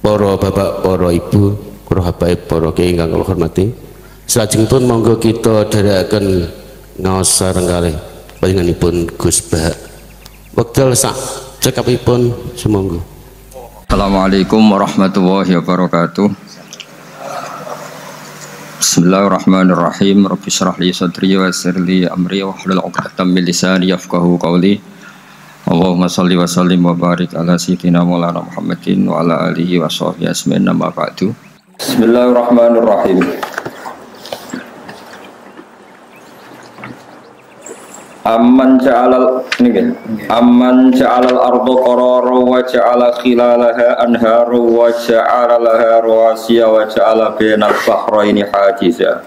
para bapak, para ibu, para habaib, para kiai ingkang kula hormati. Salajengipun monggo kita dherekaken ngaos sareng kalih panjenenganipun Gus Bah. Wekdal sak cekapipun sumangga. Assalamualaikum warahmatullahi wabarakatuh. Bismillahirrahmanirrahim. Rabbi shrah li sadri wa yassir li amri wahlul 'uqdatam min lisani yafqahu qawli. Allahumma shalli wa sallim wa barik ala sayyidina Maulana Muhammadin wa ala alihi wa sahbihi ajmain. Amma ba'du. Bismillahirrahmanirrahim. Amman ja'alal arda qararan wa ja'ala khilalaha anharan wa ja'ala laha rawasiya wa ja'ala bainal bahraini hajiza.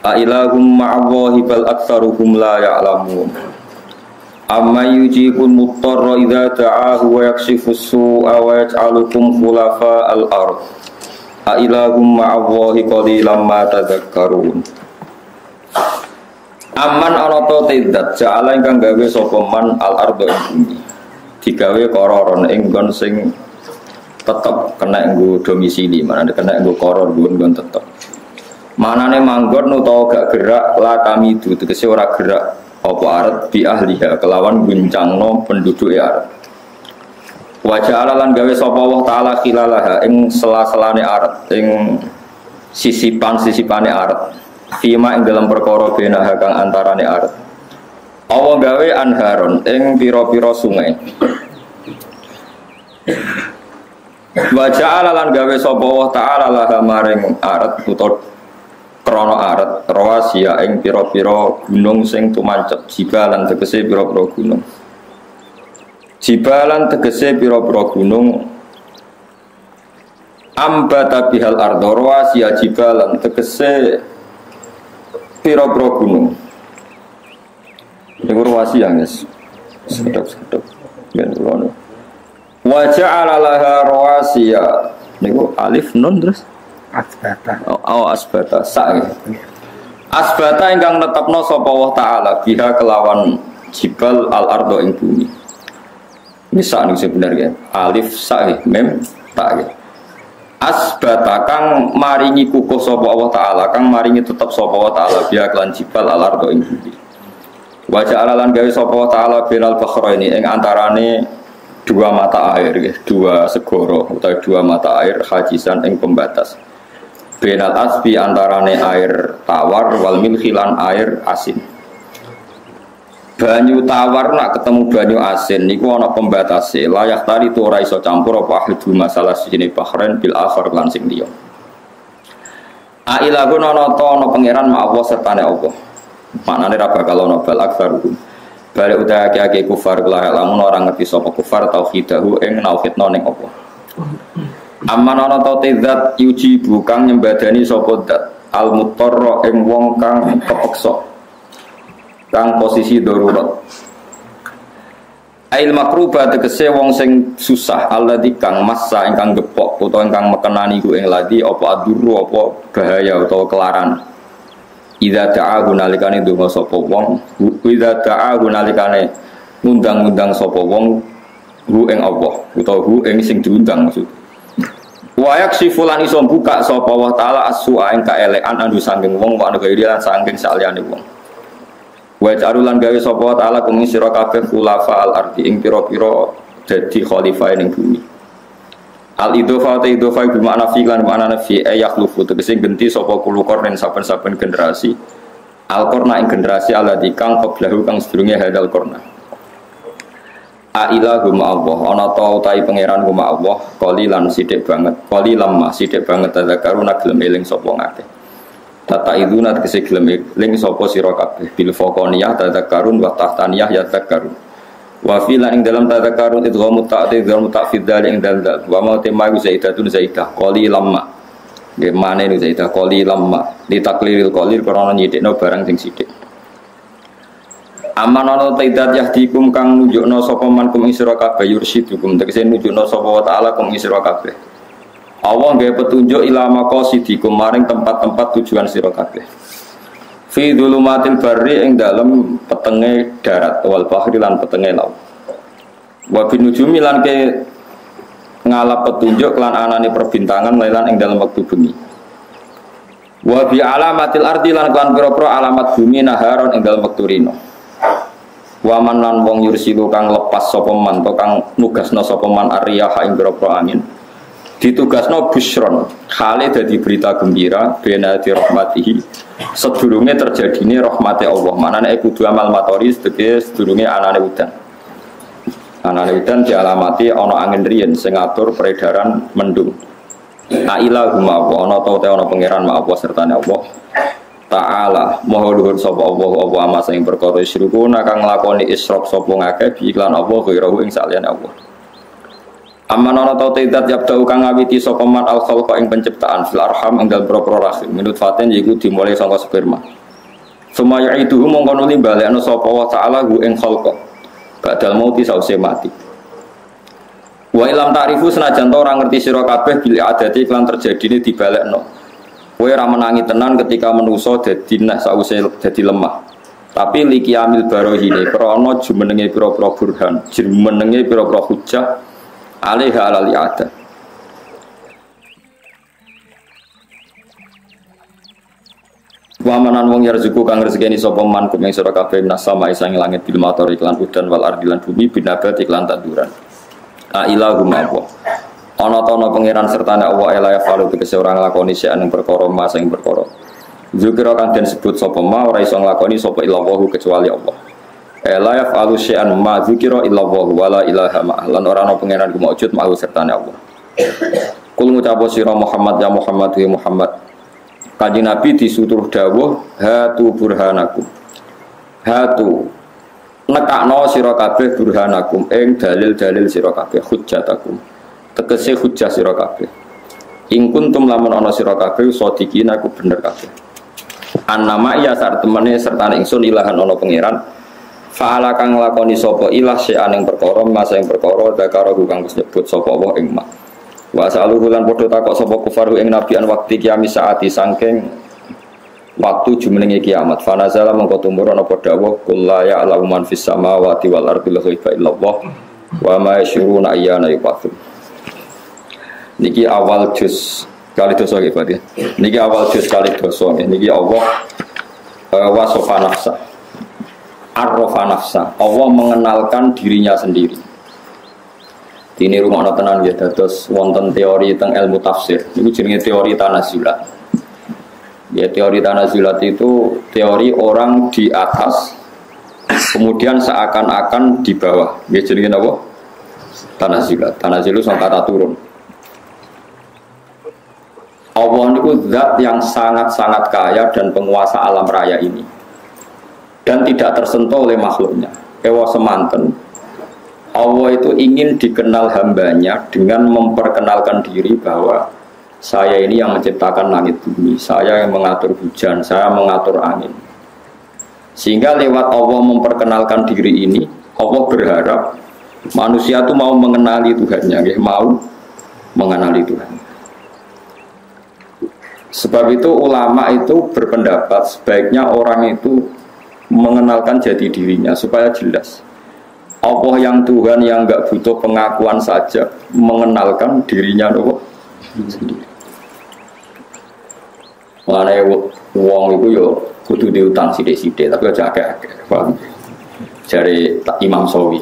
A ilahum ma'allahi bal aktsaruhum la ya'lamun. Amma yujibul muttarra idza da'ahu wa yakshifus su'a wa yaj'alukum khulafa'al ard. A ilahum ma'allahi qalilan ma tadhakkarun. Aman ana ta tidak ja'ala ingkang gawe sapa man al ardo ing bumi. Digawe kororon ing nggon sing tetep kena nggo domisili, manane kena nggo koror nggon tetep. Manane manggon utawa gak gerak la kamidu tegese ora gerak apa aret bi ahliha kelawan guncangno penduduke aret. Wa ja'ala lan gawe sapa Allah taala khilalaha ing sela-selane aret, ing sisipan-sisipane aret. Fima ing dalam perkara benaha kang antarane aret. Allah gawe anharon ing pira-pira sungai. Wa ja'ala lan gawe sapa Allah taala laha maring aret utawa krana aret rawasiya ing pira-pira gunung sing tumancep jibalan tegese pira-pira gunung. Jibalan tegese pira-pira gunung ambata bihal ardo rawasiya jibalan tegese pira-pira gunung. Niku rawasiya guys. Sedap-sedap. Ben ngono. Wa ja'ala laha rawasiya. Niku alif nun terus asbata. Oh, asbata. Sa. Asbata ingkang netepno sapa Allah taala biha kelawan jibal al ardo ing bumi. Misal niku sebenarnya alif sa mem ta. Asbata kang maringi kukuh sapa Allah taala, kang maringi tetep sapa Allah taala biha kelan jibal al ardo ing bumi. Wa ja'ala lan gawe sapa Allah taala binal bakhraini ing antarane dua mata air, dua segara utawa dua mata air hajisan ing pembatas. Benal asbi antarane air tawar wal milhilan air asin. Banyu tawar nak ketemu banyu asin niku ana pembatase. Layak tari tu ora iso campur apa ahdu masalah sijine bahrain bil akhir lan sing liya. A ilahun ana ta ana pangeran ma Allah sertane Allah. Maknane ra bakal ana bal aktsaruhum. Balik uta akeh kufar kula lamun ora ngerti sapa kufar tauhidahu ing nauhidna ning Allah. Amman ana ta zat yuji kang nyembadani sapa zat al mutarra ing wong kang kepeksa. Kang posisi darurat. Ail makruba tegese wong sing susah alladzi kang massa ingkang gepok utawa ingkang mekenani ku ing ladi apa aduru apa bahaya utawa kelaran. Idza ta'ahu nalikane donga sapa wong, idza ta'ahu nalikane ngundang-undang sapa wong hu ing Allah utawa hu ing sing diundang maksud. Wa yaksifulan iso buka sapa wa taala as-su'a ing kaelekan anu saking wong wa negeri lan saking saliyane wong. Wa ta'arulan gawe sapa taala kumi sira kabeh khulafa al-ardi ing pira-pira dadi khalifah ning bumi. Al-idhofa ta idhofa bi makna fi lan makna fi ayakhlufu tegese genti sapa kulo kornen saben-saben generasi. Al-qarna ing generasi alladzi kang qablahu kang sedurunge hadal qarna. A ilahu Allah ana ta utahe pangeran ku Allah qalilan sithik banget. Qalilan ma sithik banget tadzakaruna gelem eling sapa ngakeh. Tata iduna tegese gelem ling sapa sira kabeh bil faqaniyah tadzakarun wa tahtaniyah yadzakarun wa filan ing dalam tadzakarun idghamu ta'did idghamu ta'fid dal ing dal wa ma temagu zaidatun zaidah qalilan ma nggih mane niku zaidah qalilan ma li taklilil qalil karena nyithikno barang sing sithik. Aman ana taidat yahdikum kang nunjukna sapa man kum ing sira kabeh yursidukum tegese nunjukna sapa wa ta'ala kum ing sira kabeh. Allah nggih petunjuk ila maqasidikum maring tempat-tempat tujuan sira kabeh. Fi dzulumatil barri ing dalem petenge darat wal bahri lan petenge laut. Wa bin nujumi lan ke ngalap petunjuk lan anane perbintangan lailan ing dalam wektu bengi. Wa bi alamatil ardi lan kan pira-pira alamat bumi naharon ing dalam wektu rino. Wa man lan wong yursilu kang lepas sapa man to kang nugasna sapa man ariyaha ing pira-pira angin. Ditugasno busron, hale dadi berita gembira bena di rahmatihi. Sedurunge terjadine rahmate Allah. Manane kudu amal matori sedurunge anane udan. Anane udan dialamati ana angin riyen sing ngatur peredaran mendung. Ta'ila huma wa ana ta ana pangeran ma Allah sertane Allah. Ta'ala maha luhur sapa Allah apa ama sing perkara isyrukuna kang nglakoni isyrok sapa ngakeh bi iklan Allah ghirahu ing saliyane Allah. Amman ana ta tidak yabda kang ngawiti sapa man al khalqa ing penciptaan fil arham ing dalem propro rahim minut faten yiku dimulai saka sperma. Sumaya itu mongko nuli balekno sapa wa ta'ala hu ing khalqa. Badal mauti sause mati. Wa ilam ta'rifu senajan to ora ngerti sira kabeh bil adati iklan terjadine dibalekno. Kowe ora menangi tenan ketika manusa dadi nek sause dadi lemah. Tapi liki amil barohine krana jumenenge pira-pira burhan, jumenenge pira-pira hujjah alaiha alal i'adah. Wa manan wong yarzuku kang rezekeni sapa man kumeng sira kabeh nasama isang langit bil mator iklan udan wal ardi lan bumi binabat iklan tanduran. A ilahum Allah. Ana ta ana pangeran sertane Allah ela ya falu tegese ora nglakoni sing ing perkara mas ing perkara. Zikra kang den sebut sapa ma ora iso nglakoni sapa illahu kecuali Allah. Ela ya falu syai'an ma zikra illahu wala ilaha ma lan ora ana pangeran ku maujud mau sertane Allah. Kul ngucapo sira Muhammad ya Muhammad wa Muhammad. Kanjeng Nabi disuruh dawuh hatu burhanakum. Hatu nekakno sira kabeh burhanakum ing dalil-dalil sira kabeh hujjatakum tegese hujjah sira kabeh ing kuntum lamun ana sira kabeh sadiqin aku bener kabeh annama ya sak temene sertane ingsun ilahan ana pangeran fa'ala kang nglakoni sapa ilah sean ing perkara masa ing perkara dakara kang wis nyebut sapa Allah ing mak wa saluhu lan padha takok sapa kufaru ing nabian waktu kiamat saati sangking waktu jumenenge kiamat fanazala mengko tumurun apa dawuh qul la ya'lamu man fis samawati wal ardi ghaiba illallah wa ma yashuruna ayyana yub'atsun. Niki awal juz kali dosa nggih berarti. Niki awal juz kali dosa niki Allah wasofa nafsa arrofa nafsa Allah mengenalkan dirinya sendiri. Dini rumakna tenan nggih dados wonten teori teng ilmu tafsir niku jenenge teori tanazulat. Ya teori tanazulat itu teori orang di atas kemudian seakan-akan di bawah. Ya jenenge apa? Tanazulat. Tanazulat sang kata turun. Allah niku zat yang sangat-sangat kaya dan penguasa alam raya ini. Dan tidak tersentuh oleh makhluknya. Ewa semanten. Allah itu ingin dikenal hambanya dengan memperkenalkan diri bahwa saya ini yang menciptakan langit bumi, saya yang mengatur hujan, saya mengatur angin. Sehingga lewat Allah memperkenalkan diri ini, Allah berharap manusia itu mau mengenali Tuhannya, mau mengenali Tuhan. Sebab itu ulama itu berpendapat sebaiknya orang itu mengenalkan jati dirinya supaya jelas. Allah yang Tuhan yang enggak butuh pengakuan saja mengenalkan dirinya sendiri. Mengenai uang itu yo kudu diutang sidik-sidik tapi aja akeh-akeh. Paham? Jare Imam Sawi.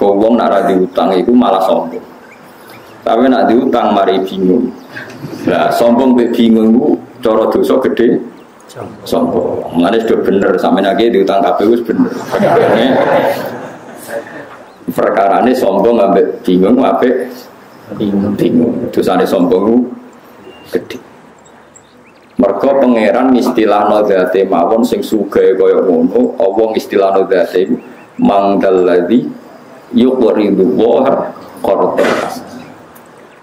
Kau uang nak diutang itu malah sombong. Tapi nak diutang mari bingung. Lah sombong be bingung ku cara dosa gede. Sombong. Mane sudah bener sampeyan iki diutang kabeh wis bener. Perkarane sombong ambek bingung ambek bingung. Dosane sombong gede. Mergo pangeran istilahno dzate mawon sing sugih kaya ngono, Allah istilahno dzate mangdalladzi yuqridu wa qardan.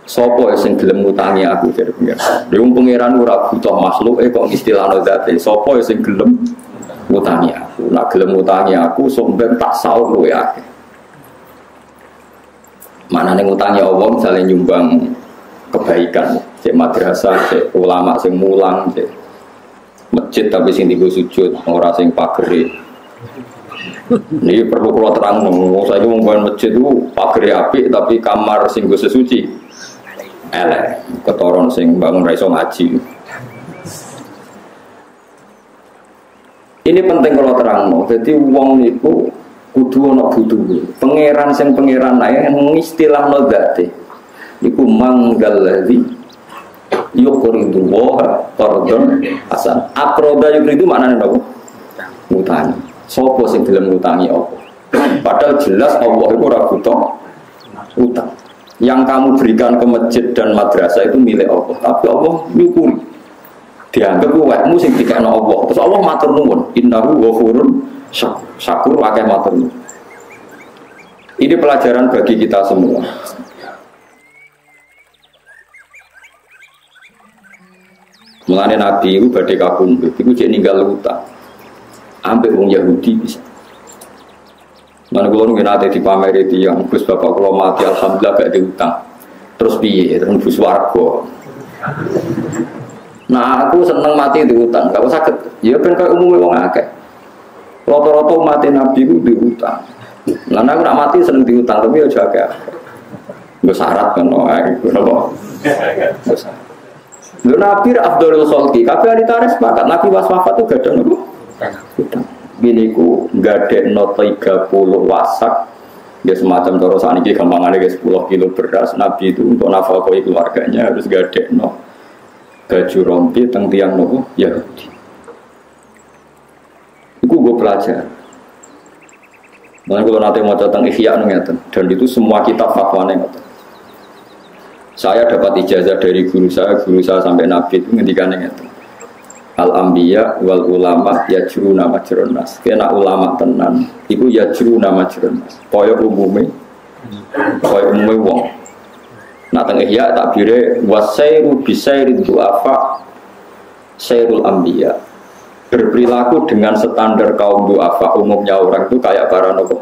Sapa sing gelem ngutangi aku jare pangeran. Lha pangeran ora butuh makhluk kok istilahno dzate. Sapa sing gelem ngutangi aku? Nek gelem ngutangi aku sok ben tak saur kowe akeh. Manane ngutangi Allah misale nyumbang kebaikan, cek madrasah, cek ulama sing mulang, cek masjid tapi sing digo sujud, ora sing pagere. Ini perlu kula terang, saya itu membangun masjid itu pagere apik tapi kamar sing go sesuci elek, ketoron sing bangun ra iso ngaji. Ini penting kalau terangno. Jadi wong niku kudu ana butuhe. Pangeran sing pangeran ae istilahno zate. Iku manggal ladzi yuqridu wa qardon hasan. Aqrada yuqridu maknane napa? Ngutang. Sopo sing gelem ngutangi apa? Padahal jelas Allah itu ora butuh utang. Yang kamu berikan ke masjid dan madrasah itu milik Allah. Tapi Allah nyukuri. Dianggap wekmu sing dikekno Allah. Terus Allah matur nuwun, innahu ghafurun syakur akeh matur nuwun. Ini pelajaran bagi kita semua. Mulane Nabi itu badhe kapundhut, iku jek ninggal utang. Ambek wong Yahudi bisa. Mana kalau nunggu nanti dipameri tiang, Gus bapak kalau mati alhamdulillah gak diutang. Terus piye, terus bus warga. Nah aku seneng mati diutang, gak usah sakit. Ya kan kayak umumnya wong akeh. Roto-roto mati Nabi itu diutang. Nah aku nak mati seneng diutang, tapi ya jaga. Gak syarat kan, kenapa? Lalu Nabi Abdul Khalqi, tapi ahli tarikh sepakat Nabi pas wafat itu gak ada utang. Gini ku gadekno 30 wasak ya semacam cara saniki gampangane 10 kilo beras. Nabi itu untuk nafkahi keluarganya harus gadekno baju rompi teng tiang nopo Yahudi. Iku gue pelajar. Mulane kalau nanti mau tentang Ihya ngeten dan itu semua kitab fatwane ngeten. Saya dapat ijazah dari guru saya sampai Nabi itu ngendikane ngeten. Al-anbiya wal ulama yajruna majrun nas. Kena ulama tenan iku yajruna majrun nas. Kaya umume wong. Nah teng Ihya takbire wasairu bisairid du'afa sairul anbiya. Berperilaku dengan standar kaum du'afa umumnya orang itu kayak para nabi.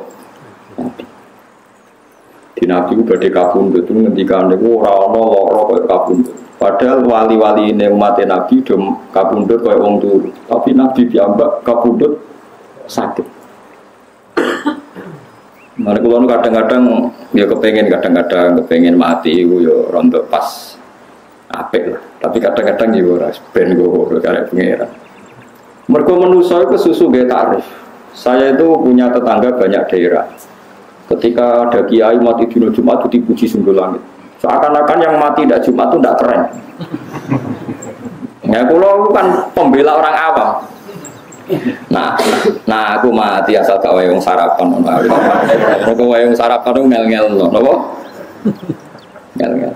Di Nabi badhe kapundhut itu ngendikane ora ana lara kaya kapundhut. Padahal wali-wali ini umat Nabi dom kapundhut kaya wong turu, tapi Nabi piyambak kapundhut sakit. Mane kula kadang-kadang ya kepengin mati iku ya rontok pas apik lah. Tapi kadang-kadang ya ora ben go karek pangeran. Mergo manusa iku susu ge tarif. Saya itu punya tetangga banyak daerah. Ketika ada kiai mati dino Jumat itu dipuji sundul langit. Seakan-akan yang mati tidak Jumat itu tidak keren. Ya kalau kan pembela orang awam. Nah aku mati asal gak wayang sarapan. Aku wayang sarapan itu ngel-ngel loh, nopo? Ngel-ngel.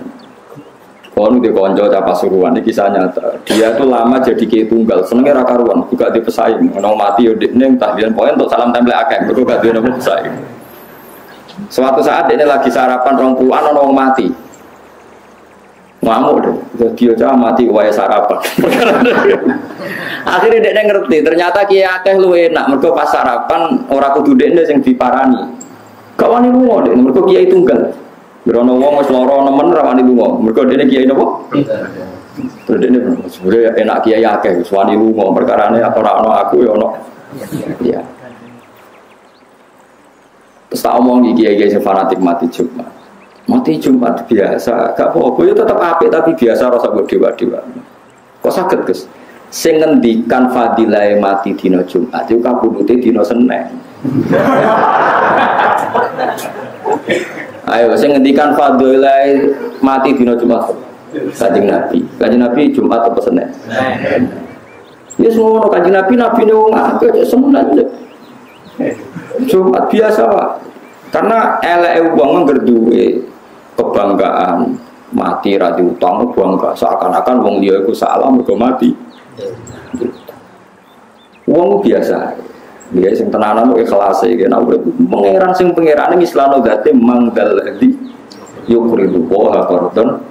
Kalau di konco capa suruhan ini kisah nyata. Dia itu lama jadi kiai tunggal, senengnya rakaruan, juga dipesaing. Kalau mati udah nih tahlilan poin untuk salam tempel akeh, juga dia nopo pesaing. Suatu saat ini lagi sarapan 20-an orang mati. Ngamuk deh, dia cah mati wae sarapan. Akhirnya dia ngerti, ternyata kiai akeh lu enak. Mereka pas sarapan orang kudu dekne sing diparani. Kawan ini lunga deh, mereka kiai tunggal. Berono wong wis lara nemen ra wani lunga. Mereka dekne kiai napa? Terus dekne sebenarnya enak kiai akeh wis wani lunga. Perkarane ora ono aku ya ono. Iya. Terus tak omong kiai-kiai sing fanatik mati Jumat. Mati Jumat biasa, gak apa-apa, ya tetap apik tapi biasa rasa mbok dewa-dewa. Kok saged, Gus? Sing ngendikan fadilah mati dina Jumat itu kabudute dina Senin. Ayo sing ngendikan fadilah mati dina Jumat. Kanjeng Nabi. Kanjeng Nabi Jumat apa Senin? Ya semua Kanjeng Nabi ne wong akeh Senin. Jumat biasa, Pak. Karena eleke wong ngerduwe kebanggaan mati ra diutang bangga seakan-akan wong liya iku salah mergo mati. Wong biasa. Dia sing tenanan ikhlas iki nek urip pangeran sing pangerane islano date mangdal di yukridu wa qardon.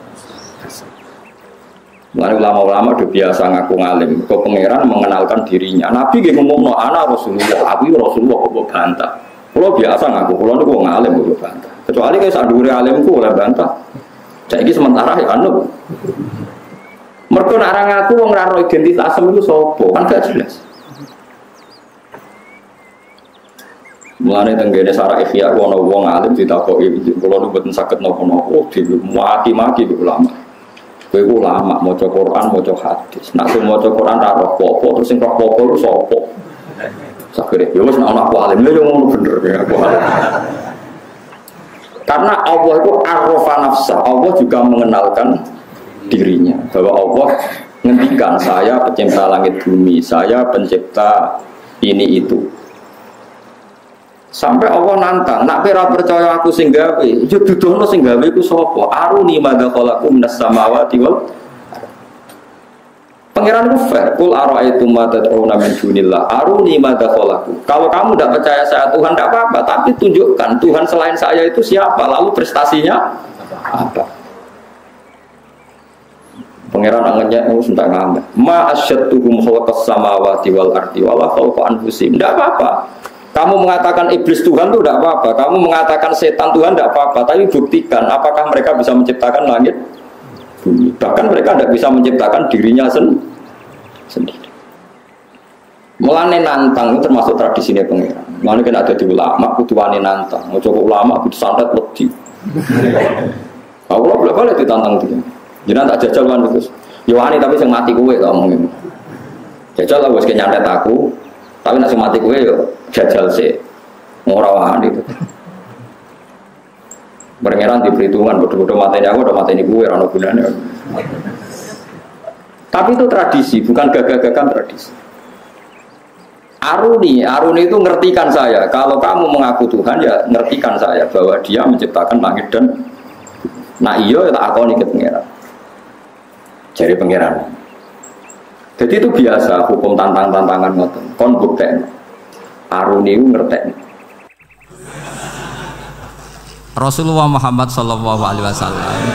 Mulai ulama-ulama udah biasa ngaku ngalim. Kok pangeran mengenalkan dirinya. Nabi nggih ngomongno ana Rasulullah, aku Rasulullah kok bantah. Kalau biasa ngaku, kalau itu ngalim gue bantah. Kecuali kayak saduri alimku oleh bantah. Jadi sementara ya anu. Mereka nak ngaku wong ora identitas itu sopo, kan gak jelas. Mulane tenggene sarah Ihya ana wong alim ditakoki, kula nu mboten saged napa-napa, maki-maki ulama. Kowe ulama maca Quran, maca hadis. Nek sing maca Quran ra roh apa, terus sing roh apa lu sapa? Sakire ya wis nek aku alim yo ngono bener ya aku alim. Karena Allah itu arrofa nafsa, Allah juga mengenalkan dirinya bahwa Allah ngendikan saya pencipta langit bumi, saya pencipta ini itu. Sampai Allah nantang, nak pira percaya aku sing gawe, yo dudono sing gawe iku sapa? Aruni madza khalaqu minas samawati wal Pangeran itu fair, kul ara'aitum ma tad'una min dunillah, aruni madza khalaqu. Kalau kamu tidak percaya saya Tuhan tidak apa-apa, tapi tunjukkan Tuhan selain saya itu siapa, lalu prestasinya apa? Pangeran angannya sentak ngamet. Ma asyadtuhum khalaqas samawati wal ardi wala khalqa anfusihim. Tidak apa-apa. Kamu mengatakan iblis Tuhan itu tidak apa-apa. Kamu mengatakan setan Tuhan tidak apa-apa. Tapi buktikan apakah mereka bisa menciptakan langit bumi. Bahkan mereka tidak bisa menciptakan dirinya sendiri. Mulane nantang itu termasuk tradisinya pangeran. Mulane kan ada di ulama kudu wani nantang. Mau coba ulama kudu santet wedi. Allah boleh ditantang dia. Jangan tak jajal kan terus. Ya wani tapi sing mati kowe tak omongin. Jajal lah wis nyantet aku. Tapi nek sing mati kowe yo jajal sih. Ora wani itu. Pangeran di perhitungan bodoh-bodoh mateni aku udah mateni kowe ora ono gunane. Tapi itu tradisi, bukan gagah-gagahan tradisi. Aruni itu ngertikan saya. Kalau kamu mengaku Tuhan ya ngertikan saya bahwa Dia menciptakan langit dan nah iya tak akoni ke pangeran. Jadi pangeran. Jadi itu biasa hukum tantangan ngoten. Kon bukten. Aruni itu ngerti. Rasulullah Muhammad SAW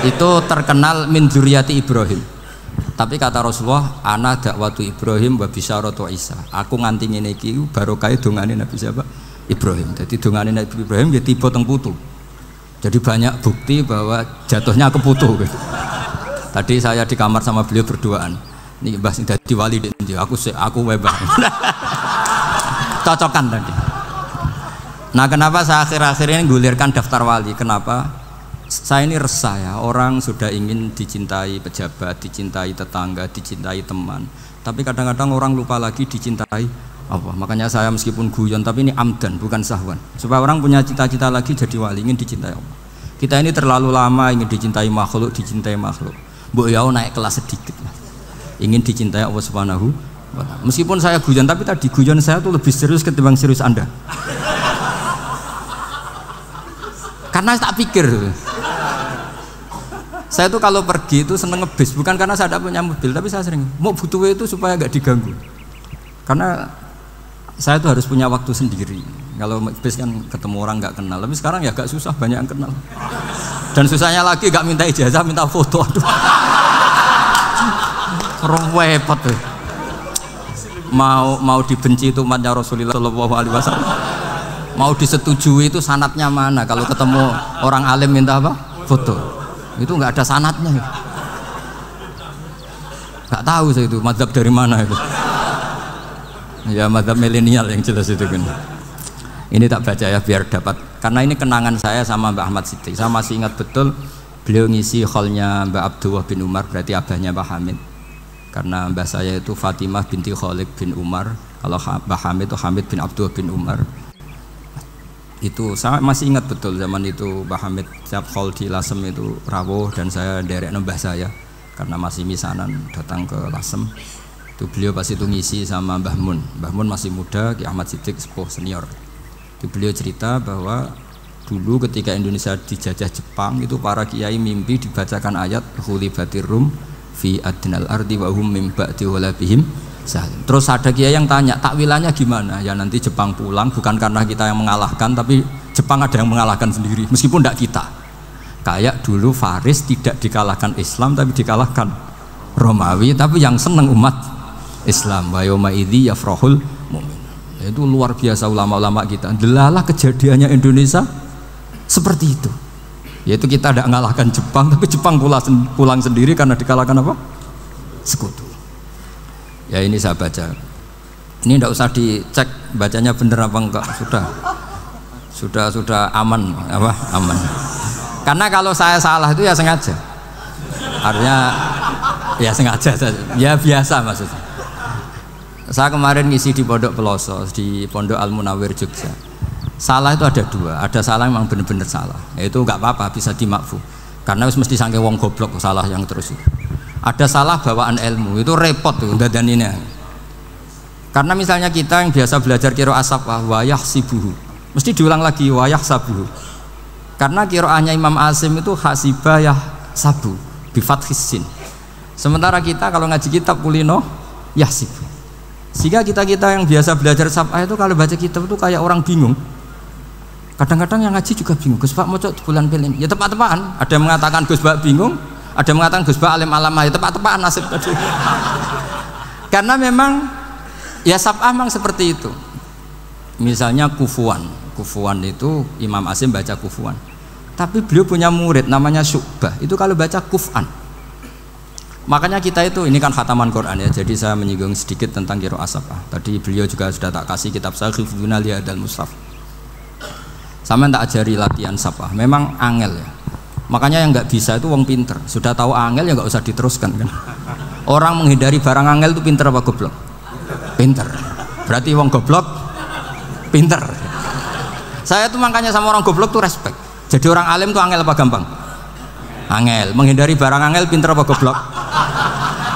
itu terkenal min dzurriyyati Ibrahim. Tapi kata Rasulullah, ana dakwatu Ibrahim wa bisyaratu Isa. Aku nganti ngene iki barokah dongane Nabi siapa? Ibrahim. Jadi dongane Nabi Ibrahim ya tiba teng putu. Jadi banyak bukti bahwa jatuhnya ke putu gitu. Tadi saya di kamar sama beliau berduaan. Nih Mbah sing dadi wali ndi aku webah. Cocokan tadi. Nah, kenapa saya akhir-akhir ini gulirkan daftar wali? Kenapa? Saya ini resah ya, orang sudah ingin dicintai pejabat, dicintai tetangga, dicintai teman. Tapi kadang-kadang orang lupa lagi dicintai apa. Makanya saya meskipun guyon, tapi ini amdan, bukan sahwan. Supaya orang punya cita-cita lagi jadi wali, ingin dicintai Allah. Kita ini terlalu lama ingin dicintai makhluk. Mbok ya naik kelas sedikit lah. Ingin dicintai Allah Subhanahu wa Ta'ala. Meskipun saya guyon, tapi tadi guyon saya tuh lebih serius ketimbang serius Anda. Karena tak pikir. Saya tuh kalau pergi itu seneng ngebis, bukan karena saya tidak punya mobil, tapi saya sering mau butuh itu supaya nggak diganggu. Karena saya tuh harus punya waktu sendiri. Kalau bis kan ketemu orang nggak kenal, tapi sekarang ya agak susah, banyak yang kenal. Dan susahnya lagi nggak minta ijazah, minta foto. Aduh, repot tuh. Mau dibenci itu umatnya Rasulullah Shallallahu Alaihi Wasallam. Mau disetujui itu sanatnya mana? Kalau ketemu orang alim minta apa? Foto. Itu nggak ada sanatnya. Nggak tahu saya itu mazhab dari mana itu. Ya mazhab milenial yang jelas itu kan. Ini tak baca ya biar dapat. Karena ini kenangan saya sama Mbak Ahmad Siddiq. Saya masih ingat betul beliau ngisi kholnya Mbak Abdullah bin Umar, berarti abahnya Mbak Hamid. Karena mbah saya itu Fatimah binti Khalid bin Umar. Kalau Mbak Hamid itu Hamid bin Abdullah bin Umar. Itu saya masih ingat betul zaman itu Mbah Hamid siap khol di Lasem itu rawuh dan saya derek mbah saya karena masih misanan datang ke Lasem. Itu beliau pas itu ngisi sama Mbah Mun. Mbah Mun masih muda, Ki Ahmad Siddiq sepuh senior. Itu beliau cerita bahwa dulu ketika Indonesia dijajah Jepang itu para kiai mimpi dibacakan ayat Khulibatir Rum fi adnal ardi wa hum min ba'di ghalabihim. Terus ada kiai yang tanya, takwilannya gimana? Ya nanti Jepang pulang bukan karena kita yang mengalahkan, tapi Jepang ada yang mengalahkan sendiri, meskipun tidak kita. Kayak dulu Faris tidak dikalahkan Islam, tapi dikalahkan Romawi, tapi yang senang umat Islam. Wa yauma idzi yafrahul mu'min. Itu luar biasa ulama-ulama kita. Delalah kejadiannya Indonesia seperti itu. Yaitu kita tidak mengalahkan Jepang, tapi Jepang pulang sendiri karena dikalahkan apa? Sekutu. Ya ini saya baca. Ini tidak usah dicek bacanya bener apa enggak. Sudah aman apa? Aman. Karena kalau saya salah itu ya sengaja. Artinya ya sengaja saja. Ya biasa maksudnya. Saya kemarin ngisi di Pondok Peloso, di Pondok Al Munawir Jogja. Salah itu ada dua, ada salah yang memang benar-benar salah. Itu nggak apa-apa, bisa dimakfu. Karena mesti sangke wong goblok salah yang terus itu. Ada salah bawaan ilmu, itu repot tuh dadaninnya. Karena misalnya kita yang biasa belajar qiraah safah wa yahsibuhu, mesti diulang lagi wa yahsabuhu. Karena qiraahnya Imam Asim itu hasibah yahsabu bi fathis sin. Sementara kita kalau ngaji kitab kulino yahsibu. Sehingga kita yang biasa belajar safah itu kalau baca kitab itu kayak orang bingung. Kadang-kadang yang ngaji juga bingung. Gus Pak mau bulan pilih. Ya tepat-tepatan. Ada yang mengatakan Gus Pak bingung, ada yang mengatakan Gus Pak alim alamah. Ya tepat-tepatan nasib tadi. Karena memang ya safah memang seperti itu. Misalnya kufuan itu Imam Asim baca kufuan. Tapi beliau punya murid namanya Syu'bah. Itu kalau baca kuf'an. Makanya kita itu, ini kan khataman Quran ya, jadi saya menyinggung sedikit tentang qiraah safah. Tadi beliau juga sudah tak kasih kitab saya Hifdzuna li Hadal Mushaf. Sama tak ajari latihan safah, memang angel ya. Makanya yang nggak bisa itu wong pinter. Sudah tahu angel ya nggak usah diteruskan kan. Orang menghindari barang angel itu pinter apa goblok? Pinter. Berarti wong goblok pinter. Saya tuh makanya sama orang goblok tuh respect. Jadi orang alim tuh angel apa gampang? Angel. Menghindari barang angel pinter apa goblok?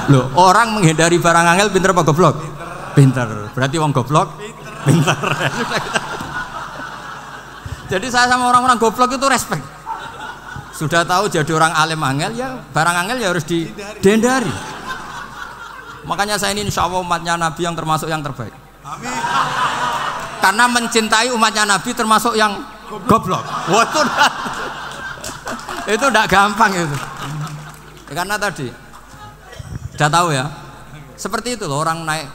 Loh, orang menghindari barang angel pinter apa goblok? Pinter. Berarti wong goblok pinter. Jadi saya sama orang-orang goblok itu respect. Sudah tahu jadi orang alim angel ya barang angel ya harus dihindari. Makanya saya ini insya Allah umatnya Nabi yang termasuk yang terbaik. Amin. Karena mencintai umatnya Nabi termasuk yang goblok. Wah, itu tidak gampang itu. Karena tadi sudah tahu ya. Seperti itu loh orang naik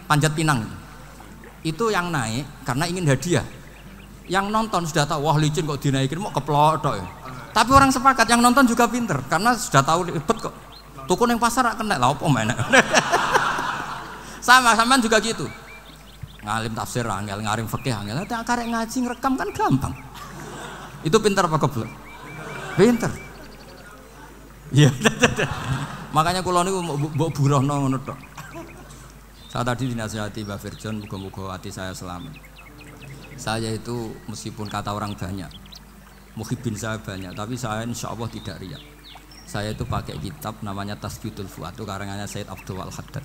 panjat pinang. Itu yang naik karena ingin hadiah. Yang nonton sudah tahu wah licin kok dinaikin mau keplotok ya. Tapi orang sepakat yang nonton juga pinter karena sudah tahu ribet kok. Tuku yang pasar kena lah apa mana. Sama-sama juga gitu. Ngalim tafsir angel, ngalim fikih angel. Tapi karek ngaji ngerekam kan gampang. Itu pinter apa goblok? Pinter. Iya. Makanya kula niku mbok burohno ngono tok. Saya tadi dinasihati Mbak Firjon, muga-muga hati saya selamat. Saya itu meskipun kata orang banyak, muhibin saya banyak, tapi saya insya Allah tidak riak. Saya itu pakai kitab namanya Tasbidul Fuad, itu karangannya Said Abdul Al-Haddad.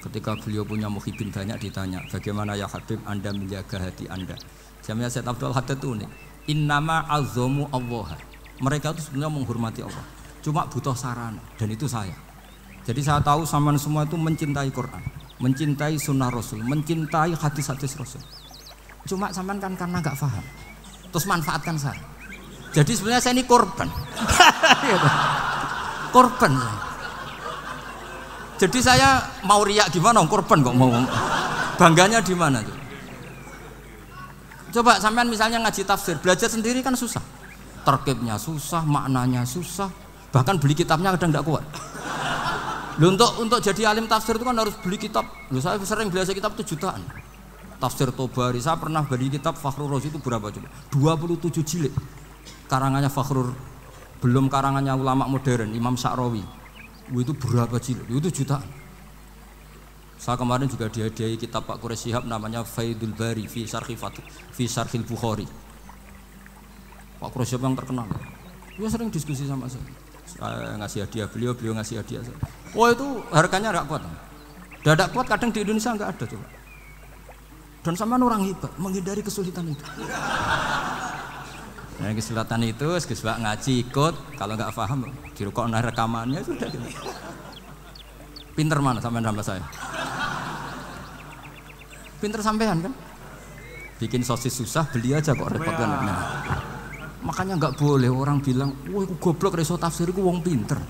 Ketika beliau punya muhibin banyak ditanya, bagaimana ya Habib Anda menjaga hati Anda? Jamnya Said Abdul Al-Haddad itu nih, innama azzamu Allah. Mereka itu sebenarnya menghormati Allah, cuma butuh sarana, dan itu saya. Jadi saya tahu sampean semua itu mencintai Quran, mencintai sunnah Rasul, mencintai hadis-hadis Rasul. Cuma sampean kan karena nggak paham, terus manfaatkan saya. Jadi sebenarnya saya ini korban, korban. Jadi saya mau riak gimana? Korban kok mau bangganya di mana tuh? Coba sampean misalnya ngaji tafsir, belajar sendiri kan susah, terkibnya susah, maknanya susah, bahkan beli kitabnya kadang nggak kuat. Loh, untuk jadi alim tafsir itu kan harus beli kitab. Loh, saya sering belajar kitab itu jutaan. Tafsir Tobari, saya pernah beli kitab Fakhrur Razi itu berapa coba? 27 jilid. Karangannya Fakhrur, belum karangannya ulama modern, Imam Sya'rawi. Itu berapa jilid? Itu jutaan. Saya kemarin juga dihadiahi kitab Pak Quraish Shihab namanya Faidul Bari fi Syarhil Bukhari. Pak Quraish Shihab yang terkenal. Dia sering diskusi sama saya. Saya ngasih hadiah beliau ngasih hadiah saya. Oh itu harganya enggak kuat. Dadak kuat kadang di Indonesia enggak ada coba. Dan sama orang hebat menghindari kesulitan itu. Nah, kesulitan itu Gus Bak ngaji ikut, kalau nggak paham dirukokno rekamannya sudah gitu. Pinter mana sampean sama saya? Pinter sampean kan? Bikin sosis susah, beli aja kok repot kan. Nah, makanya nggak boleh orang bilang, wah aku goblok reso tafsir aku wong pinter.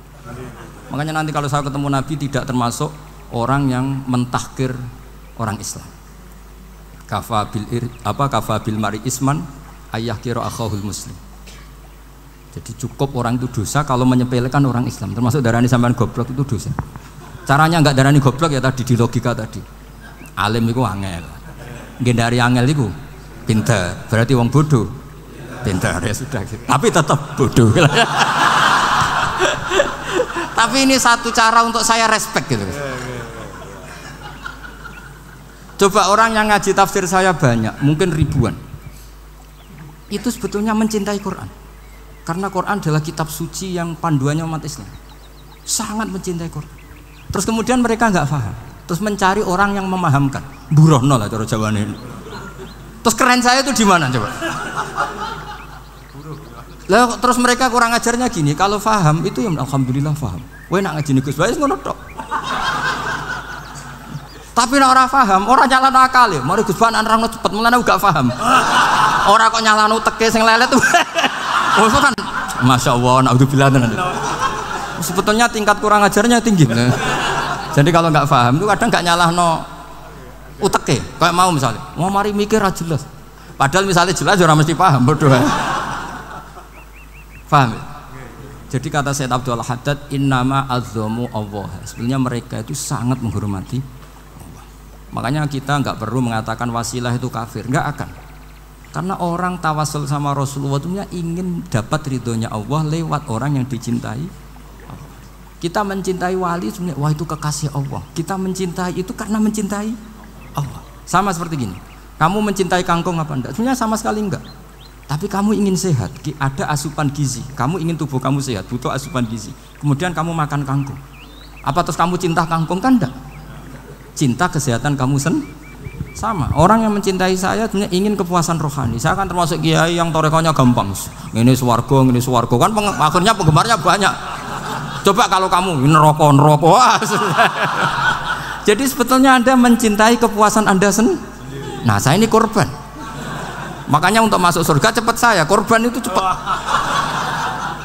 Makanya nanti kalau saya ketemu Nabi tidak termasuk orang yang mentahkir orang Islam. Kafabil mari isman ayah kira akhahul muslim. Jadi cukup orang itu dosa kalau menyepelekan orang Islam, termasuk darani sampean goblok itu dosa. Caranya enggak darani goblok ya tadi di logika tadi. Alim itu angel, gendari angel itu pinter, berarti wong bodoh pinter ya sudah gitu. Tapi tetap bodoh. Tapi ini satu cara untuk saya respect gitu. Coba orang yang ngaji tafsir saya banyak, mungkin ribuan. Itu sebetulnya mencintai Quran. Karena Quran adalah kitab suci yang panduannya umat Islam. Sangat mencintai Quran. Terus kemudian mereka nggak paham. Terus mencari orang yang memahamkan. Burono lah cara Jawane ini. Terus keren saya itu di mana coba? Lah terus mereka kurang ajarnya gini, kalau paham itu ya alhamdulillah paham. Kowe nak ngaji Gus Bae ngono tok. Tapi nek ora paham, ora nyalano akal ya. Mari Gus Bae nerangno cepet mulane gak paham. Ora kok nyalano teke sing lelet. Oh kan masyaallah naudzubillah tenan. Sebetulnya tingkat kurang ajarnya tinggi. Jadi kalau nggak paham itu kadang nggak nyalahno uteke. Kayak mau misalnya, mau mari mikir aja jelas. Padahal misalnya jelas orang mesti paham berdoa. Paham ya? Jadi kata Sayyid Abdul Haddad, innama azzamu Allah. Sebenarnya mereka itu sangat menghormati Allah. Makanya kita nggak perlu mengatakan wasilah itu kafir, nggak akan. Karena orang tawasul sama Rasulullah itu ingin dapat ridhonya Allah lewat orang yang dicintai. Kita mencintai wali sebenarnya, wah itu kekasih Allah. Kita mencintai itu karena mencintai Allah. Sama seperti gini, kamu mencintai kangkung apa enggak? Sebenarnya sama sekali enggak. Tapi kamu ingin sehat, ada asupan gizi. Kamu ingin tubuh kamu sehat, butuh asupan gizi. Kemudian kamu makan kangkung. Apa terus kamu cinta kangkung? Kan enggak. Cinta kesehatan kamu sama. Orang yang mencintai saya sebenarnya ingin kepuasan rohani. Saya kan termasuk kiai yang torekonya gampang. Ini swarga, kan akhirnya penggemarnya banyak. Coba kalau kamu neraka. Wah. Jadi sebetulnya Anda mencintai kepuasan Anda sendiri. Nah, saya ini korban. Makanya untuk masuk surga cepat saya, korban itu cepat.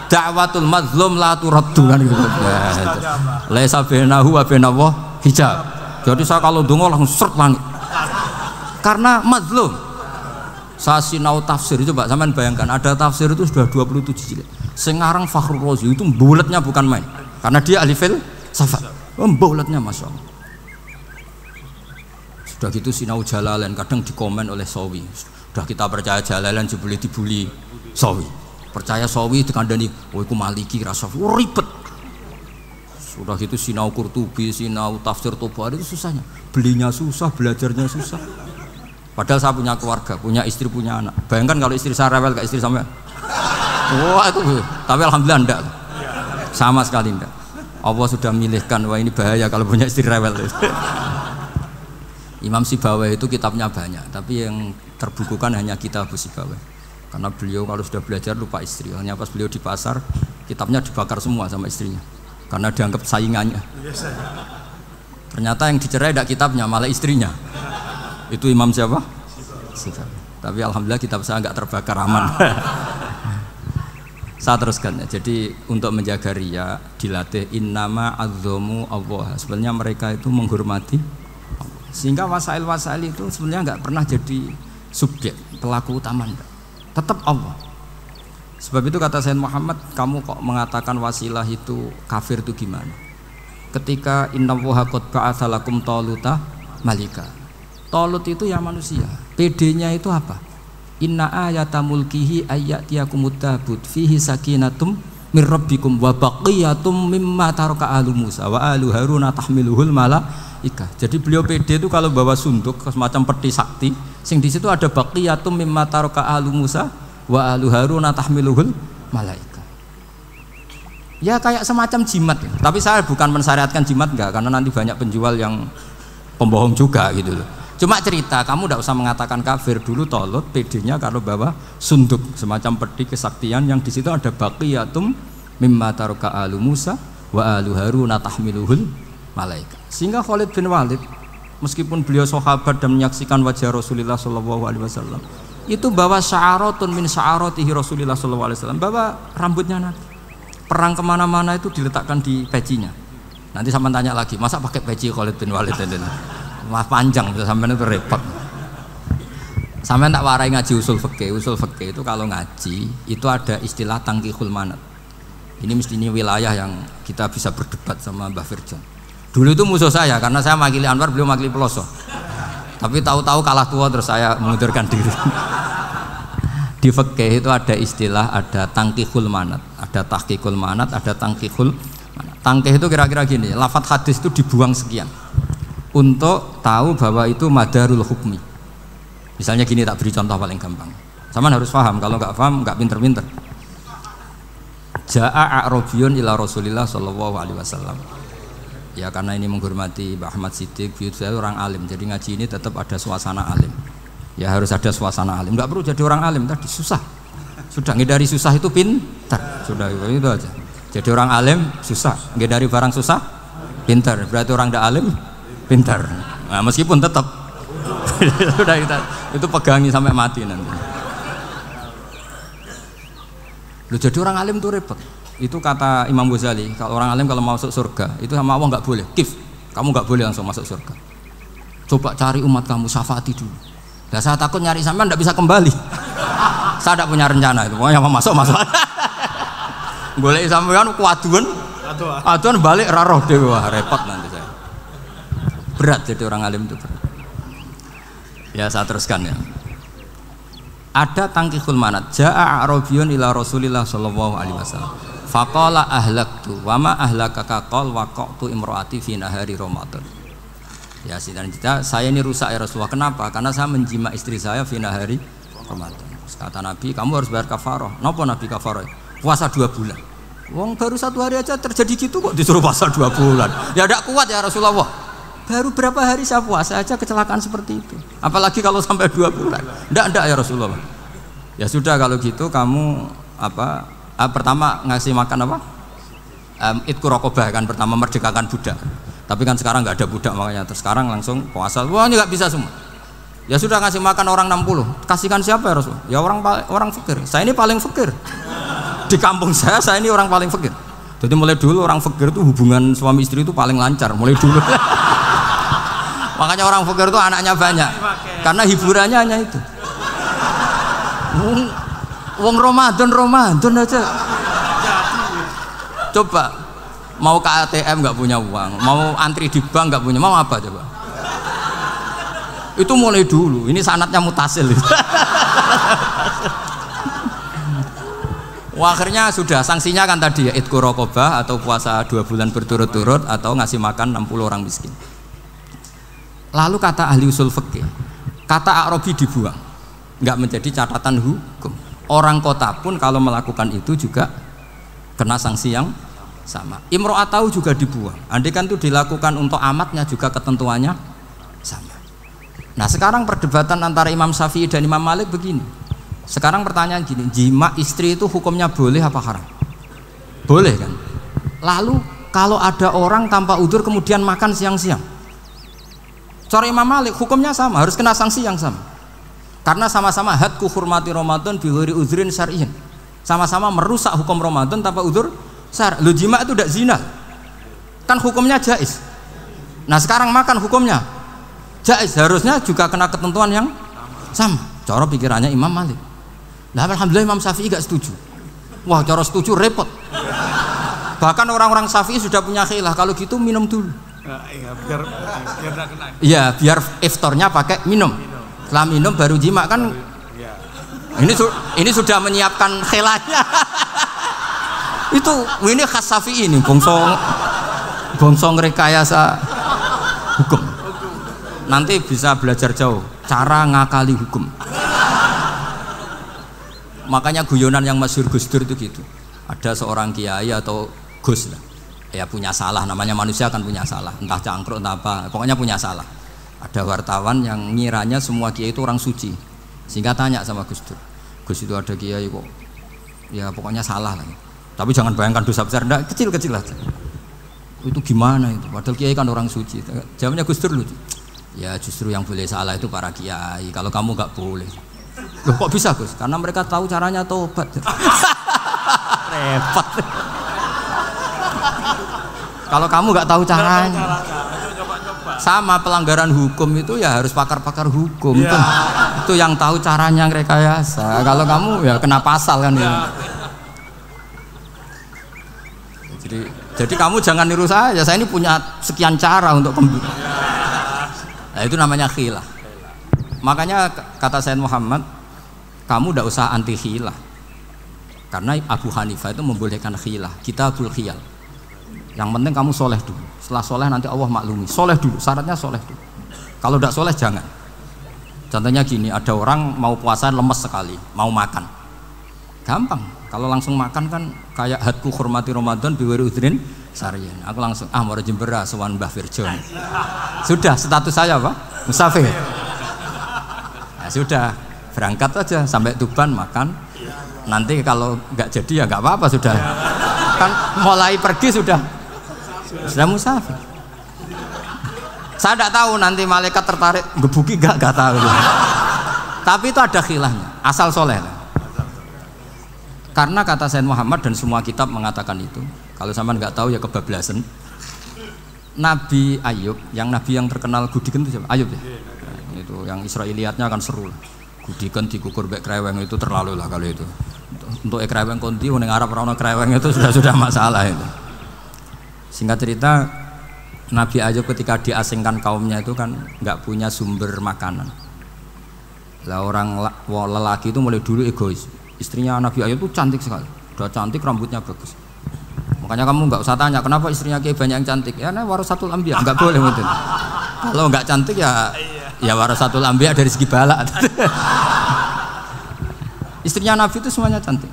Da'watul mazlum la turaddu kan gitu. Laisa bainahu wa bainallah hijab. Jadi saya kalau donga langsung seret langit. Karena mazlum. Saya sinau tafsir itu, Pak, sampean bayangkan ada tafsir itu sudah 27 jilid. Sengarang Fakhrul Razi itu bulatnya bukan main. Karena dia ahli filsafat. Bulatnya Masya Allah. Sudah gitu sinau Jalalain kadang dikomen oleh Sawi. Sudah kita percaya Jalalain dibuli Sawi. Percaya Sawi dikandani, oh itu Maliki rasa ribet. Sudah gitu sinau Qurtubi, sinau tafsir Tobari itu susahnya. Belinya susah, belajarnya susah. Padahal saya punya keluarga, punya istri, punya anak. Bayangkan kalau istri saya rewel kayak istri sampean. Wah itu, tapi alhamdulillah enggak. Sama sekali enggak. Allah sudah milihkan, wah ini bahaya kalau punya istri rewel. Imam Sibawai itu kitabnya banyak, tapi yang terbukukan hanya kitab Sibawai. Karena beliau kalau sudah belajar lupa istri. Hanya pas beliau di pasar, kitabnya dibakar semua sama istrinya. Karena dianggap saingannya. Ternyata yang dicerai tidak kitabnya, malah istrinya. Itu Imam siapa? Sibawai. Tapi alhamdulillah kitab saya nggak terbakar, aman. Saya teruskan ya. Jadi untuk menjaga riya dilatih innama azzamu Allah. Sebenarnya mereka itu menghormati Allah. Sehingga wasail-wasail itu sebenarnya nggak pernah jadi subjek pelaku utama, tetap Allah. Sebab itu kata Sayyid Muhammad, kamu kok mengatakan wasilah itu kafir itu gimana? Ketika innallaha qad ba'atsa lakum taluta malika. Talut itu ya manusia. PD-nya itu apa? Inna ayata mulkihi ayyatiyakumut tabut fihi sakinatum mir rabbikum wa baqiyatum mimma taraka alu Musa wa alu Haruna tahmiluhul malaika. Jadi beliau PD itu kalau bawa sunduk semacam peti sakti, sing di situ ada baqiyatum mimma taraka alu Musa wa alu Haruna tahmiluhul malaika. Ya kayak semacam jimat ya. Tapi saya bukan mensyariatkan jimat enggak, karena nanti banyak penjual yang pembohong juga gitu loh. Cuma cerita, kamu tidak usah mengatakan kafir. Dulu Tolut PD-nya kalau bawa sunduk semacam peti kesaktian yang di situ ada baqiyatum mimma taraka alu Musa wa alu Haruna tahmiluhul malaika. Sehingga Khalid bin Walid meskipun beliau sahabat dan menyaksikan wajah Rasulullah SAW, itu bawa sya'aratun min sya'aratihi Rasulullah SAW, bawa rambutnya Nabi. Perang kemana-mana itu diletakkan di pecinya. Nanti sama tanya lagi, masa pakai peci Khalid bin Walid ini? Wah panjang, sampai itu repot. Sampai tak warai ngaji usul fikih. Usul fikih itu kalau ngaji itu ada istilah tangkihul manat. Ini mestinya wilayah yang kita bisa berdebat sama Mbah Firjan. Dulu itu musuh saya karena saya makili Anwar, beliau makili Peloso. Tapi tahu-tahu kalah tua terus saya mengundurkan diri. Di fikih itu ada istilah, ada tangkihul manat, ada tahqiqul manat, ada tangkihul manat. Tangkih itu kira-kira gini, lafadz hadis itu dibuang sekian untuk tahu bahwa itu madarul hukmi. Misalnya gini, tak beri contoh paling gampang. Saman harus paham, kalau nggak paham nggak pinter-pinter. Ja'a a'rabiyun ila Rasulillah sallallahu alaihi wasallam. Ya karena ini menghormati Mbah Ahmad Siddiq, saya orang alim, jadi ngaji ini tetap ada suasana alim. Ya harus ada suasana alim. Nggak perlu jadi orang alim tadi susah. Sudah ngindari susah itu pintar. Sudah itu aja. Jadi orang alim susah, ngindari barang susah pintar. Berarti orang tidak alim pintar. Nah, meskipun tetap sudah itu pegangi sampai mati nanti. Loh, jadi orang alim itu repot. Itu kata Imam Ghazali, kalau orang alim kalau mau masuk surga itu sama Allah nggak boleh. Kif, kamu nggak boleh langsung masuk surga. Coba cari umat kamu, syafaati dulu. Nah, saya takut nyari sampean nggak bisa kembali. Saya tidak punya rencana itu. Pokoknya mau masuk. Golek sampean kuaduan, aduan balik raroh dewe, wah repot nanti saya. Berat jadi orang alim itu berat. Ya saya teruskan ya. Ada tangkihul manat, ja'a a'rabiyun ila Rasulillah sallallahu alaihi wasallam. Faqala ahlaktu wa ma ahlakaka qal waqa'tu imraati fi nahari Ramadan. Ya sidang saya ini rusak ya Rasulullah. Kenapa? Karena saya menjima istri saya fi nahari Ramadan. Kata Nabi, kamu harus bayar kafarah. Napa Nabi kafarah? Puasa 2 bulan. Wong baru 1 hari aja terjadi gitu kok disuruh puasa 2 bulan. Ya tidak kuat ya Rasulullah. Baru berapa hari saya puasa aja kecelakaan seperti itu. Apalagi kalau sampai 2 bulan. Tidak ya Rasulullah. Ya sudah kalau gitu kamu pertama ngasih makan apa? Itqu raqabah kan, pertama merdekakan budak. Tapi kan sekarang nggak ada budak makanya terus sekarang langsung puasa. Wah ini nggak bisa semua. Ya sudah ngasih makan orang 60. Kasihkan siapa ya Rasul? Ya orang fakir. Saya ini paling fakir. Di kampung saya ini orang paling fakir. Jadi mulai dulu orang fakir itu hubungan suami istri itu paling lancar mulai dulu. Makanya orang fakir itu anaknya banyak karena hiburannya hanya itu. Wong Ramadan aja. Coba mau ke ATM nggak punya uang, mau antri di bank nggak punya, mau apa coba? Itu mulai dulu. Ini sanatnya mutasil. Wah, akhirnya sudah sanksinya kan tadi ya itqu raqabah atau puasa 2 bulan berturut-turut atau ngasih makan 60 orang miskin. Lalu kata ahli usul fikih, kata a'rabi dibuang, nggak menjadi catatan hukum. Orang kota pun kalau melakukan itu juga kena sanksi yang sama. Imro'atau juga dibuang. Andai kan itu dilakukan untuk amatnya juga ketentuannya sama. Nah sekarang perdebatan antara Imam Syafi'i dan Imam Malik begini. Sekarang pertanyaan gini, jima istri itu hukumnya boleh apa haram? Boleh kan? Lalu kalau ada orang tanpa udzur kemudian makan siang-siang, cara Imam Malik hukumnya sama, harus kena sanksi yang sama. Karena sama-sama hadku hurmati Ramadan bi ghairi udzrin syar'iyyin. Sama-sama merusak hukum Ramadan tanpa udzur syar'. Lu jima itu tidak zina. Kan hukumnya jaiz. Nah, sekarang makan hukumnya jaiz, harusnya juga kena ketentuan yang sama. Cara pikirannya Imam Malik. Nah, alhamdulillah Imam Syafi'i gak setuju. Wah, cara setuju repot. Bahkan orang-orang Syafi'i sudah punya khilaf, kalau gitu minum dulu. Iya, biar tidak kena. Iya, biar iftarnya pakai minum. Setelah minum baru jima kan. Ini sudah menyiapkan khilafnya. Ini khas Syafi'i ini, bongsong rekayasa hukum. Nanti bisa belajar jauh cara ngakali hukum. Makanya guyonan yang masyhur Gus Dur itu gitu. Ada seorang kiai atau Gus lah, ya punya salah, namanya manusia kan punya salah, entah cangkruk entah apa, pokoknya punya salah. Ada wartawan yang ngiranya semua kiai itu orang suci, sehingga tanya sama Gus Dur, Gus itu ada kiai kok, ya pokoknya salah lah. Tapi jangan bayangkan dosa besar, enggak, kecil-kecil aja. Itu gimana itu? Padahal kiai kan orang suci. Jawabnya Gus Dur lucu. Ya justru yang boleh salah itu para kiai. Kalau kamu nggak boleh. Loh kok bisa Gus? Karena mereka tahu caranya tobat. Repot. Kalau kamu nggak tahu caranya. Sama pelanggaran hukum itu ya harus pakar-pakar hukum. Ya. Itu yang tahu caranya rekayasa. Kalau kamu ya kena pasal kan ya. Jadi kamu jangan niru saya ini punya sekian cara untuk nah, itu namanya khilaf. Makanya kata Sayyid Muhammad, kamu tidak usah anti khilaf, karena Abu Hanifah itu membolehkan khilaf, kitabul khiyal. Yang penting kamu soleh dulu. Setelah soleh nanti Allah maklumi. Soleh dulu, syaratnya soleh dulu. Kalau tidak soleh jangan. Contohnya gini, ada orang mau puasa lemes sekali, mau makan. Gampang. Kalau langsung makan kan kayak hatku hormati Ramadan biwiri udrin sarian. Aku langsung mau jembera sowan Mbah Firjon. Sudah status saya apa? Musafir. Ya sudah, berangkat aja sampai Tuban makan. Nanti kalau nggak jadi ya nggak apa-apa sudah. Kan mulai pergi sudah musafir. Saya tidak tahu nanti malaikat tertarik gebuki nggak tahu. Tapi itu ada khilafnya, asal soleh. Karena kata Sayyid Muhammad dan semua kitab mengatakan itu. Kalau sampean nggak tahu ya kebablasan. Nabi Ayub, nabi yang terkenal Gudiken itu siapa? Ayub ya. Nah, itu yang Israiliyatnya akan seru lah. Gudiken dikukur bek kreweng itu terlalu lah kalau itu. Untuk kreweng konti ning Arab ora ono kreweng itu sudah masalah itu. Singkat cerita, Nabi Ayub ketika diasingkan kaumnya itu kan nggak punya sumber makanan. Lah orang lelaki itu mulai dulu egois. Istrinya Nabi Ayub itu cantik sekali, udah cantik, rambutnya bagus. Makanya kamu nggak usah tanya kenapa istrinya kayak banyak yang cantik. Ya, warasatul anbiya, nggak boleh gitu. Kalau nggak cantik ya warasatul anbiya dari segi balak. Istrinya Nabi itu semuanya cantik.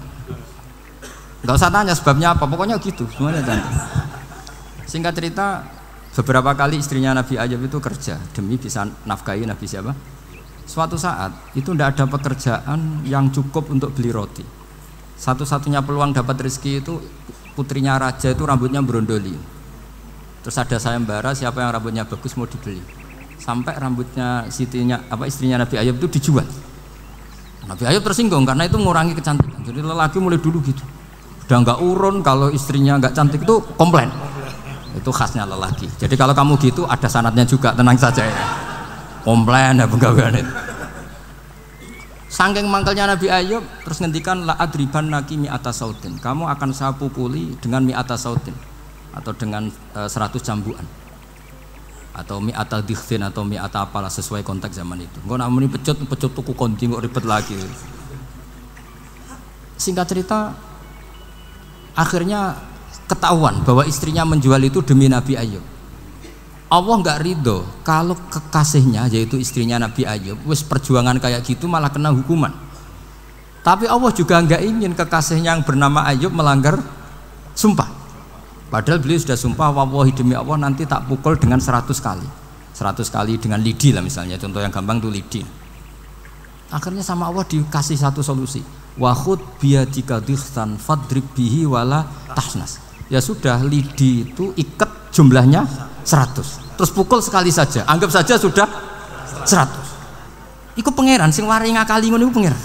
Nggak usah tanya sebabnya apa, pokoknya gitu, semuanya cantik. Singkat cerita, beberapa kali istrinya Nabi Ayub itu kerja demi bisa nafkahi Nabi siapa? Suatu saat itu tidak ada pekerjaan yang cukup untuk beli roti. Satu-satunya peluang dapat rezeki itu putrinya raja itu rambutnya berondoli. Terus ada sayembara siapa yang rambutnya bagus mau dibeli. Sampai rambutnya istrinya Nabi Ayub itu dijual. Nabi Ayub tersinggung karena itu mengurangi kecantikan. Jadi lelaki mulai dulu gitu. Udah nggak urun kalau istrinya nggak cantik itu komplain. Itu khasnya lelaki. Jadi kalau kamu gitu ada sanadnya juga, tenang saja ya. Komplain ya pegawaian itu. Saking mangkelnya Nabi Ayub terus ngendikan la adriban naki mi'ata sautin. Kamu akan saya pukuli dengan mi'ata sautin atau dengan 100 cambukan. Atau mi'ata dikhtin atau mi'ata apalah sesuai konteks zaman itu. Engko nak muni pecut tuku konti kok ribet lagi. Singkat cerita akhirnya ketahuan bahwa istrinya menjual itu demi Nabi Ayub. Allah nggak ridho kalau kekasihnya yaitu istrinya Nabi Ayub wis perjuangan kayak gitu malah kena hukuman. Tapi Allah juga nggak ingin kekasihnya yang bernama Ayub melanggar sumpah. Padahal beliau sudah sumpah, wallahi demi Allah nanti tak pukul dengan 100 kali. 100 kali dengan lidi lah misalnya, contoh yang gampang tuh lidi. Akhirnya sama Allah dikasih satu solusi. Wa khud biyadika dikhtan fadrib bihi wala tahnas. Ya sudah, lidi itu ikat jumlahnya 100. Terus pukul sekali saja. Anggap saja sudah 100. Iku pangeran sing wari ngakali ngono iku pangeran.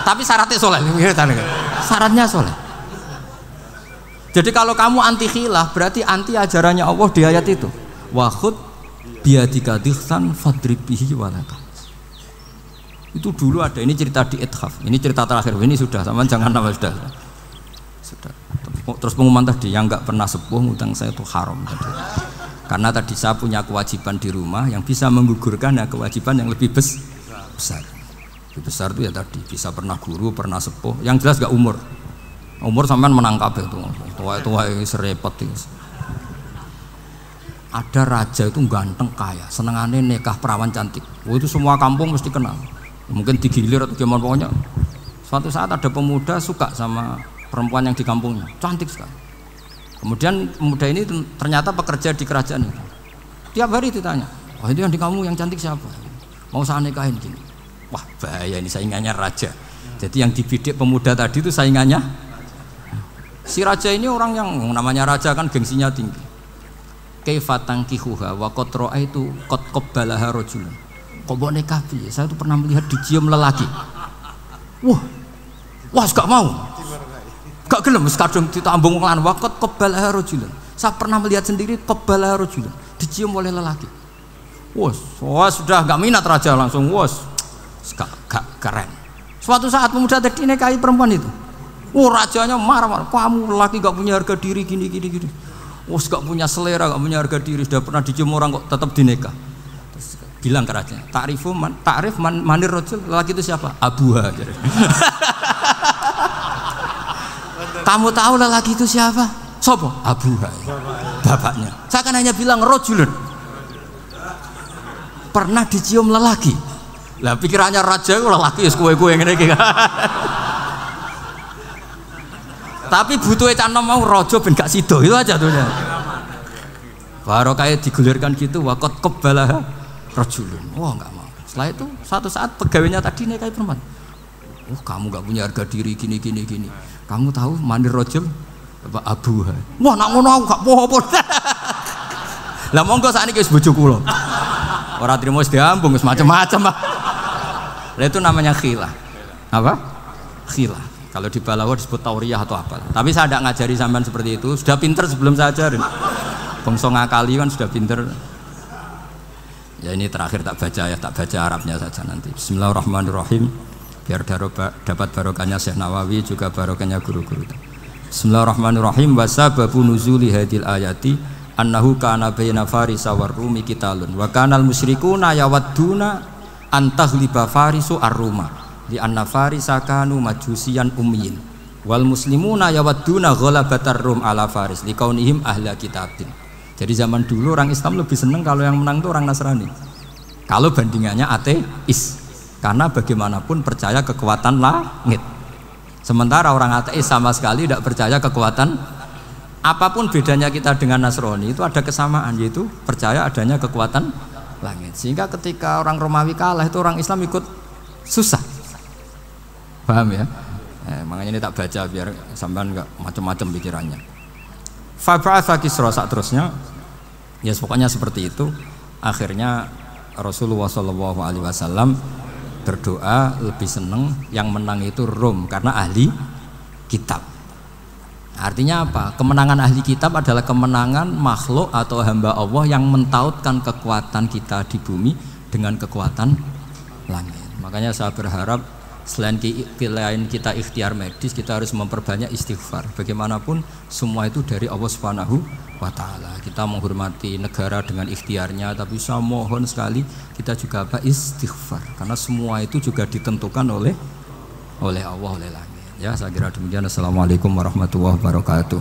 Tapi syaratnya soleh. Syaratnya soleh. Jadi kalau kamu anti khilaf berarti anti ajarannya Allah di ayat itu. Wa khud biyadika dikhtan fadrib bihi wala tahnas. Itu dulu ada, ini cerita di Ithaf. Ini cerita terakhir. Ini sudah, sama jangan nama sudah. Terus pengumuman tadi yang nggak pernah sepuh ngutang saya itu haram tadi. Karena tadi saya punya kewajiban di rumah yang bisa menggugurkan ya kewajiban yang lebih besar. Lebih besar itu ya tadi bisa pernah guru, pernah sepuh. Yang jelas nggak umur. Umur sampean menangkap itu. Tua serepot itu. Ada raja itu ganteng kaya, senengannya nikah perawan cantik. Itu semua kampung mesti kenal. Mungkin digilir atau gimana pokoknya. Suatu saat ada pemuda suka sama perempuan yang di kampungnya, cantik sekali. Kemudian pemuda ini ternyata pekerja di kerajaan itu. Tiap hari ditanya, wah itu yang di kamu yang cantik siapa? Mau saya nikahin gini. Wah bahaya ini saingannya raja. Jadi yang dibidik pemuda tadi itu saingannya. Si raja ini orang yang namanya raja kan gengsinya tinggi. Kaifatang kihuha wa qad ra'aitu qad qabbalaha rajulun. Kok mbok nikah piye? Saya tuh pernah melihat dicium lelaki. Wah gak mau. Gak gelem wis kadung ditambung lan waqat qabbalaha rajulun. Saya pernah melihat sendiri qabbalaha rajulun, dicium oleh lelaki. Wah sudah gak minat raja langsung gak keren. Suatu saat pemuda tadi nikahi perempuan itu. Rajanya marah-marah, kamu lelaki gak punya harga diri gini. Gak punya selera, gak punya harga diri, sudah pernah dicium orang kok tetap dinikah. Terus bilang ke raja, ta'rif manir rajul, lelaki itu siapa? Abuha. Kamu tahu lelaki itu siapa? Sopo? Abu Hai. Bapaknya. Saya kan hanya bilang rojulun. Pernah dicium lelaki. Lah pikirannya raja lelaki wis kowe-kowe ngene iki. Tapi butuhe canom mau raja ben gak sida itu aja tuh. Baru kayak digulirkan gitu wakot kebalah rajulun. Wah enggak mau. Setelah itu suatu saat pegawainya tadi nikahi perempuan. Oh kamu gak punya harga diri gini. Kamu tahu mandir rajul Bapak Abu Hai. Wah nak ngono aku gak apa-apa. Lah monggo sakniki wis bojo kula. Ora trimo wis diambung wis macam-macam. Lah itu namanya khilah. Apa? Khilah. Kalau di Balawa disebut tauriyah atau apa. Tapi saya tidak ngajari sampean seperti itu. Sudah pinter sebelum saya ajarin. Bangsa ngakali kan sudah pinter. Ya ini terakhir tak baca Arabnya saja nanti. Bismillahirrahmanirrahim. Biar dapat barokahnya Syekh Nawawi juga barokahnya guru-guru. Bismillahirrahmanirrahim. Wasababu nuzuli hadil ayati annahu kana baina farisa war rumi qitalun wa kanal musyrikuna yawadduna antaghliba farisu ar-ruma li anna farisa kanu majusiyan ummiyin wal muslimuna yawadduna ghalabatar rum ala faris liqaunihim ahla kitabin. Jadi zaman dulu orang Islam lebih senang kalau yang menang itu orang Nasrani. Kalau bandingannya ateis. Karena bagaimanapun percaya kekuatan langit. Sementara orang ateis sama sekali tidak percaya kekuatan. Apapun bedanya kita dengan Nasrani itu ada kesamaan, yaitu percaya adanya kekuatan langit. Sehingga ketika orang Romawi kalah itu orang Islam ikut susah. Paham ya? Makanya ini tak baca biar sampean enggak macam-macam pikirannya. Fab'atha Kisra saat terusnya ya pokoknya seperti itu. Akhirnya Rasulullah SAW berdoa lebih senang yang menang itu Rom karena ahli kitab. Artinya apa? Kemenangan ahli kitab adalah kemenangan makhluk atau hamba Allah yang mentautkan kekuatan kita di bumi dengan kekuatan langit. Makanya saya berharap selain pilihan kita ikhtiar medis, kita harus memperbanyak istighfar. Bagaimanapun semua itu dari Allah Subhanahu wa Ta'ala. Kita menghormati negara dengan ikhtiarnya, tapi saya mohon sekali kita juga istighfar, karena semua itu juga ditentukan oleh Allah, oleh langit. Ya, saya kira demikian. Assalamualaikum warahmatullahi wabarakatuh.